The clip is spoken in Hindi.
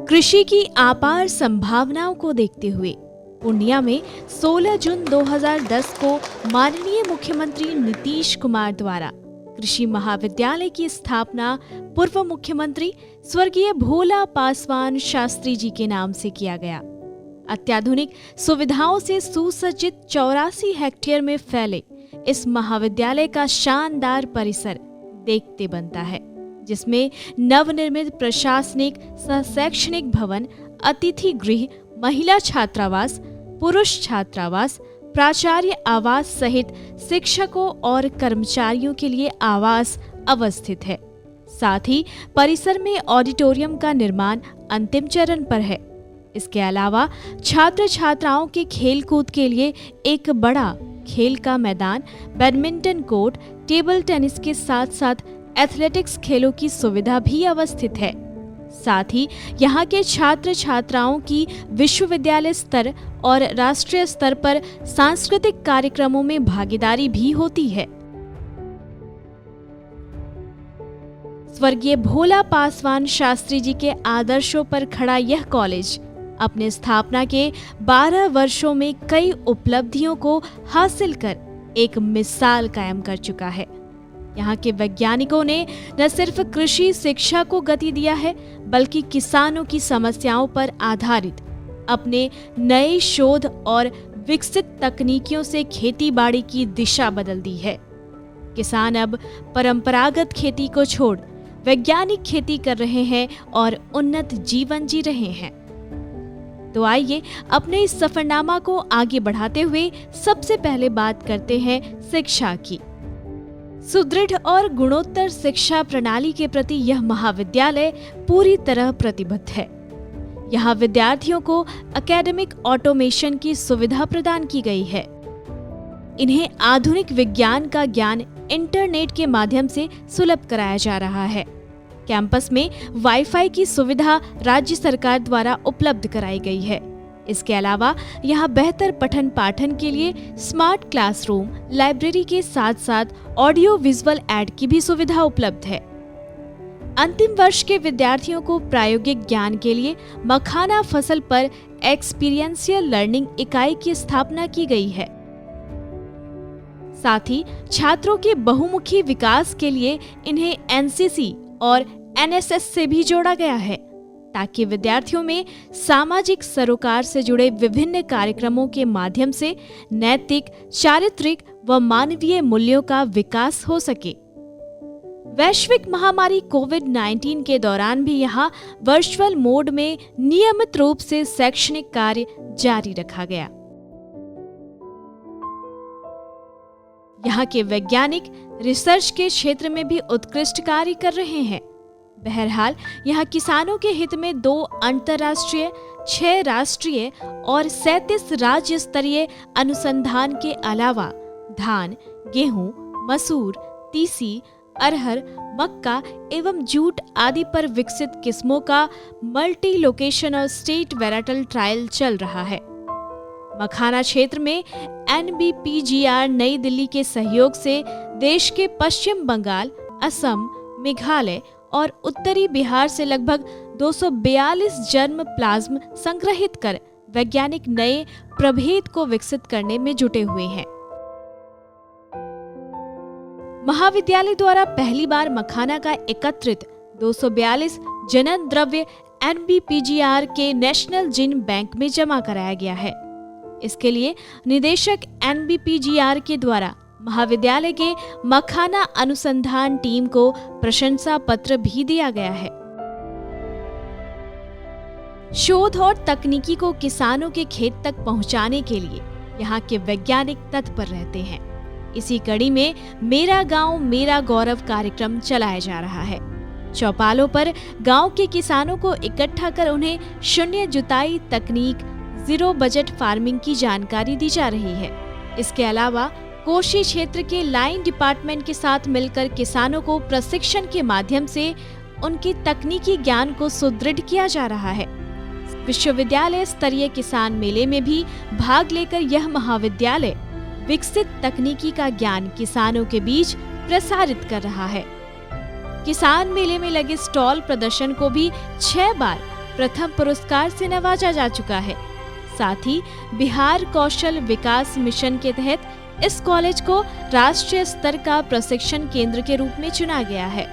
कृषि की अपार संभावनाओं को देखते हुए पूर्णिया में 16 जून 2010 को माननीय मुख्यमंत्री नीतीश कुमार द्वारा कृषि महाविद्यालय की स्थापना पूर्व मुख्यमंत्री स्वर्गीय भोला पासवान शास्त्री जी के नाम से किया गया। अत्याधुनिक सुविधाओं से सुसज्जित 84 हेक्टेयर में फैले इस महाविद्यालय का शानदार परिसर देखते बनता है, जिसमें नवनिर्मित प्रशासनिक सह शैक्षणिक भवन, अतिथि गृह, महिला छात्रावास, पुरुष छात्रावास, प्राचार्य आवास सहित शिक्षकों और कर्मचारियों के लिए आवास अवस्थित है। साथ ही परिसर में ऑडिटोरियम का निर्माण अंतिम चरण पर है। इसके अलावा छात्र छात्राओं के खेलकूद के लिए एक बड़ा खेल का मैदान, बैडमिंटन कोर्ट, टेबल टेनिस के साथ साथ एथलेटिक्स खेलों की सुविधा भी अवस्थित है। साथ ही यहाँ के छात्र छात्राओं की विश्वविद्यालय स्तर और राष्ट्रीय स्तर पर सांस्कृतिक कार्यक्रमों में भागीदारी भी होती है। स्वर्गीय भोला पासवान शास्त्री जी के आदर्शों पर खड़ा यह कॉलेज अपने स्थापना के 12 वर्षों में कई उपलब्धियों को हासिल कर एक मिसाल कायम कर चुका है। यहाँ के वैज्ञानिकों ने न सिर्फ कृषि शिक्षा को गति दिया है, बल्कि किसानों की समस्याओं पर आधारित अपने नए शोध और विकसित तकनीकियों से खेती बाड़ी की दिशा बदल दी है। किसान अब परंपरागत खेती को छोड़ वैज्ञानिक खेती कर रहे हैं और उन्नत जीवन जी रहे हैं। तो आइए अपने इस सफरनामा को आगे बढ़ाते हुए सबसे पहले बात करते हैं शिक्षा की। सुदृढ़ और गुणोत्तर शिक्षा प्रणाली के प्रति यह महाविद्यालय पूरी तरह प्रतिबद्ध है। यहाँ विद्यार्थियों को एकेडमिक ऑटोमेशन की सुविधा प्रदान की गई है। इन्हें आधुनिक विज्ञान का ज्ञान इंटरनेट के माध्यम से सुलभ कराया जा रहा है। कैंपस में वाईफाई की सुविधा राज्य सरकार द्वारा उपलब्ध कराई गई है। इसके अलावा यहाँ बेहतर पठन पाठन के लिए स्मार्ट क्लासरूम, लाइब्रेरी के साथ साथ ऑडियो विजुअल ऐड की भी सुविधा उपलब्ध है। अंतिम वर्ष के विद्यार्थियों को प्रायोगिक ज्ञान के लिए मखाना फसल पर एक्सपीरियंशियल लर्निंग इकाई की स्थापना की गई है। साथ ही छात्रों के बहुमुखी विकास के लिए इन्हें एनसीसी और एनएसएस से भी जोड़ा गया है, ताकि विद्यार्थियों में सामाजिक सरोकार से जुड़े विभिन्न कार्यक्रमों के माध्यम से नैतिक, चारित्रिक व मानवीय मूल्यों का विकास हो सके। वैश्विक महामारी कोविड-19 के दौरान भी यहाँ वर्चुअल मोड में नियमित रूप से शैक्षणिक कार्य जारी रखा गया। यहाँ के वैज्ञानिक रिसर्च के क्षेत्र में भी उत्कृष्ट कार्य कर रहे हैं। बहरहाल यहाँ किसानों के हित में 2 अंतर्राष्ट्रीय, 6 राष्ट्रीय और 37 राज्य स्तरीय अनुसंधान के अलावा धान, गेहूं, मसूर, तीसी, अरहर, मक्का एवं जूट आदि पर विकसित किस्मों का मल्टी लोकेशन और स्टेट वेराइटल ट्रायल चल रहा है। मखाना क्षेत्र में NBPGR नई दिल्ली के सहयोग से देश के पश्चिम बंगाल, असम, मेघालय और उत्तरी बिहार से लगभग 242 जर्म प्लाज्म संग्रहित कर वैज्ञानिक नए प्रभेद को विकसित करने में जुटे हुए हैं। महाविद्यालय द्वारा पहली बार मखाना का एकत्रित 242 जनन द्रव्य NBPGR के नेशनल जीन बैंक में जमा कराया गया है। इसके लिए निदेशक NBPGR के द्वारा महाविद्यालय के मखाना अनुसंधान टीम को प्रशंसा पत्र भी दिया गया है। शोध और तकनीकी को किसानों के खेत तक पहुंचाने के लिए यहाँ के वैज्ञानिक तत्पर रहते हैं। इसी कड़ी में मेरा गांव मेरा गौरव कार्यक्रम चलाया जा रहा है। चौपालों पर गांव के किसानों को इकट्ठा कर उन्हें शून्य जुताई तकनीक, जीरो बजट फार्मिंग की जानकारी दी जा रही है। इसके अलावा कोशी क्षेत्र के लाइन डिपार्टमेंट के साथ मिलकर किसानों को प्रशिक्षण के माध्यम से उनके तकनीकी ज्ञान को सुदृढ़ किया जा रहा है। विश्वविद्यालय स्तरीय किसान मेले में भी भाग लेकर यह महाविद्यालय विकसित तकनीकी का ज्ञान किसानों के बीच प्रसारित कर रहा है। किसान मेले में लगे स्टॉल प्रदर्शन को भी 6 बार प्रथम पुरस्कार से नवाजा जा चुका है। साथ ही बिहार कौशल विकास मिशन के तहत इस कॉलेज को राष्ट्रीय स्तर का प्रशिक्षण केंद्र के रूप में चुना गया है।